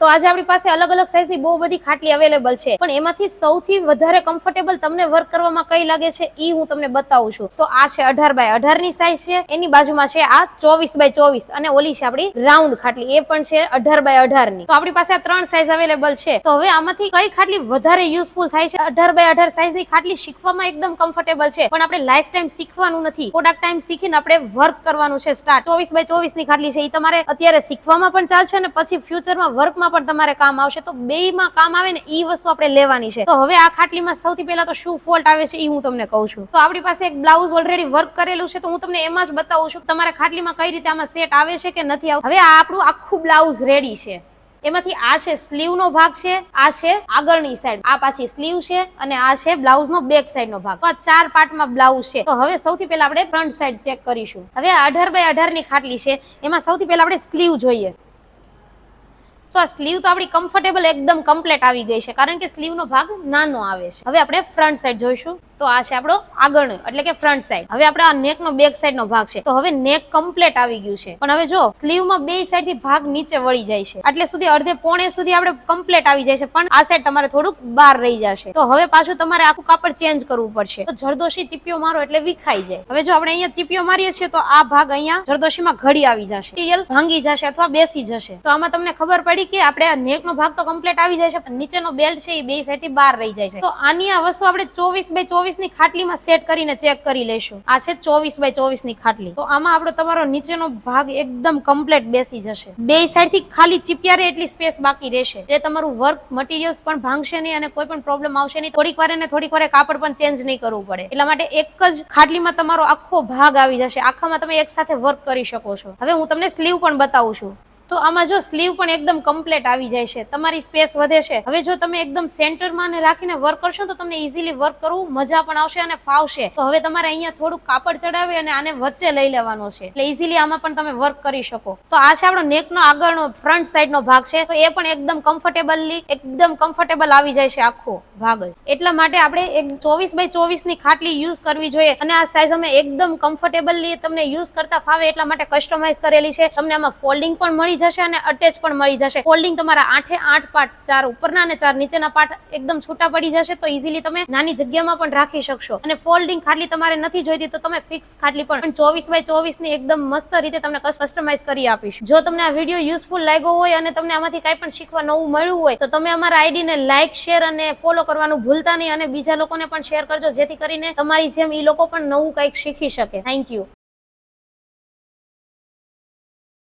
તો આજે આપણી પાસે અલગ અલગ સાઈઝની બહુ બધી ખાટલી અવેલેબલ છે, પણ એમાંથી સૌથી વધારે કમ્ફર્ટેબલ તમને વર્ક કરવામાં કઈ લાગે છે ઈ હું તમને બતાવું છું. તો આ છે 18x18 ની સાઈઝ છે, એની બાજુમાં છે આ 24x24 અને ઓલી છે આપણી રાઉન્ડ ખાટલી, એ પણ છે 18x18 ની. તો આપણી પાસે આ 3 સાઈઝ અવેલેબલ છે. તો હવે આમાંથી કઈ ખાટલી વધારે યુઝફુલ થાય છે? 18x18 સાઈઝની ખાટલી શીખવામાં એકદમ કમ્ફર્ટેબલ છે, પણ આપણે લાઈફ ટાઈમ શીખવાનું નથી, થોડાક ટાઈમ શીખીને આપણે વર્ક કરવાનું છે સ્ટાર્ટ. 24x24 ની ખાટલી છે, એ તમારે અત્યારે શીખવામાં પણ ચાલશે અને પછી ફ્યુચરમાં વર્કમાં પણ તમારે કામ આવશે. તો બેયમાં કામ આવે ને ઈ વસ્તુ આપણે લેવાની છે. તો હવે આ ખાટલીમાં સૌથી પહેલા તો શું ફોલ્ટ આવે છે ઈ હું તમને કહું છું. તો આપણી પાસે એક બ્લાઉઝ ઓલરેડી વર્ક કરેલું છે, તો હું તમને એમાં જ બતાવું છું તમારે ખાટલીમાં કઈ રીતે આમાં સેટ આવે છે કે નથી આવતું. હવે આ આપણું આખું બ્લાઉઝ રેડી છે. એમાંથી આ છે સ્લીવ નો ભાગ છે, આ છે આગળની સાઈડ, આ પાછી સ્લીવ છે અને આ છે બ્લાઉઝ નો બેક સાઈડ નો ભાગ. તો આ 4 પાર્ટમાં બ્લાઉઝ છે. તો હવે સૌથી પહેલા આપણે ફ્રન્ટ સાઈડ ચેક કરીશું. હવે 18x18 ની ખાટલી છે, એમાં સૌથી પહેલા આપણે સ્લીવ જોઈએ. તો આ સ્લીવ તો આપણી કમ્ફર્ટેબલ એકદમ કમ્પ્લીટ આવી ગઈ છે, કારણ કે સ્લીવ નો ભાગ નાનો આવે છે. હવે આપણે ફ્રન્ટ સાઈડ જોઈશું. તો આ છે આપણો આગળનો એટલે કે ફ્રન્ટ સાઈડ. હવે આપણે આ નેક નો બેક સાઈડ નો ભાગ છે. તો હવે નેક કમ્પ્લીટ આવી ગયું છે, પણ હવે જો સ્લીવ માં બે સાઈડ થી ભાગ નીચે વળી જાય છે, એટલે સુધી અડધે પોણે સુધી આપણે કમ્પ્લીટ આવી જાય છે, પણ આ સાઈડ તમારે થોડુંક બહાર રહી જશે. તો હવે પાછું તમારે આખું કાપડ ચેન્જ કરવું પડશે. તો જરદોશી ચીપિયો મારો એટલે વિખાઈ જાય. હવે જો આપણે અહીંયા ચીપિયો મારીએ છીએ તો આ ભાગ અહીંયા જરદોશીમાં ઘડી આવી જશે, મટીરિયલ ભાંગી જશે અથવા બેસી જશે. તો આમાં તમને ખબર પડી કે આપણે આ નેક નો ભાગ તો કમ્પ્લીટ આવી જાય છે, પણ નીચેનો બેલ્ટ છે એ બે સાઈડ થી બહાર રહી જાય છે. તો આની આ વસ્તુ આપણે 24x24 ની ખાટલીમાં સેટ કરીને ચેક કરી લેશું. આ છે 24x24 ની ખાટલી. તો આમાં આપણો તમારો નીચેનો ભાગ એકદમ કમ્પ્લીટ બેસી જશે, બે સાઈડ થી ખાલી ચીપિયારે એટલી સ્પેસ બાકી રહેશે, એટલે તમારું વર્ક મટીરિયલ્સ પણ ભાંગશે નહીં અને કોઈ પણ પ્રોબ્લેમ આવશે નહીં. થોડીક વાર કાપડ પણ ચેન્જ નહીં કરવું પડે. એટલા માટે એક જ ખાટલીમાં તમારો આખો ભાગ આવી જશે, આખામાં તમે એક સાથે વર્ક કરી શકો છો. હવે હું તમને સ્લીવ પણ બતાવું છું. તો આમાં જો સ્લીવ પણ એકદમ કમ્પ્લીટ આવી જાય છે, તમારી સ્પેસ વધે છે. હવે જો તમે એકદમ સેન્ટરમાં ને રાખીને વર્ક કરશો તો તમને ઇઝીલી વર્ક કરવું મજા પણ આવશે અને ફાવશે. તો હવે તમારે અહીંયા થોડું કાપડ ચડાવી અને આને વચ્ચે લઈ લેવાનો છે, એટલે ઇઝીલી આમાં પણ તમે વર્ક કરી શકો. તો આ છે આપણો નેક નો આગળનો ફ્રન્ટ સાઈડ નો ભાગ છે. તો એ પણ એકદમ કમ્ફર્ટેબલ આવી જાય છે આખો ભાગ જ. એટલા માટે આપણે એક 24x24 ની ખાટલી યુઝ કરવી જોઈએ, અને આ સાઈઝ અમે એકદમ કમ્ફર્ટેબલી તમને યુઝ કરતા ફાવે એટલા માટે કસ્ટમાઇઝ કરેલી છે. તમને આમાં ફોલ્ડિંગ પણ મળી જશે અને અટેચ પણ મળી જશે. ફોલ્ડિંગ તમારા 8 પાર્ટ, 4 ઉપરના અને 4 નીચેના પાર્ટ એકદમ છૂટા પડી જશે, તો ઇઝીલી તમે નાની જગ્યામાં પણ રાખી શકશો. અને ફોલ્ડિંગ ખાટલી તમારે નથી જોઈતી તો તમે ફિક્સ ખાટલી પણ 24x24 ની એકદમ મસ્ત રીતે તમને કસ્ટમાઇઝ કરી આપીશ. જો તમને આ વિડીયો યુઝફુલ લાગ્યો હોય અને તમને આમાંથી કઈ પણ શીખવા નવું મળ્યું હોય તો તમે અમારા આઈડી ને લાઈક, શેર અને ફોલો કરવાનું ભૂલતા નહીં, અને બીજા લોકોને પણ શેર કરજો, જેથી કરીને તમારી જેમ ઈ લોકો પણ નવું કંઈક શીખી શકે. Thank you.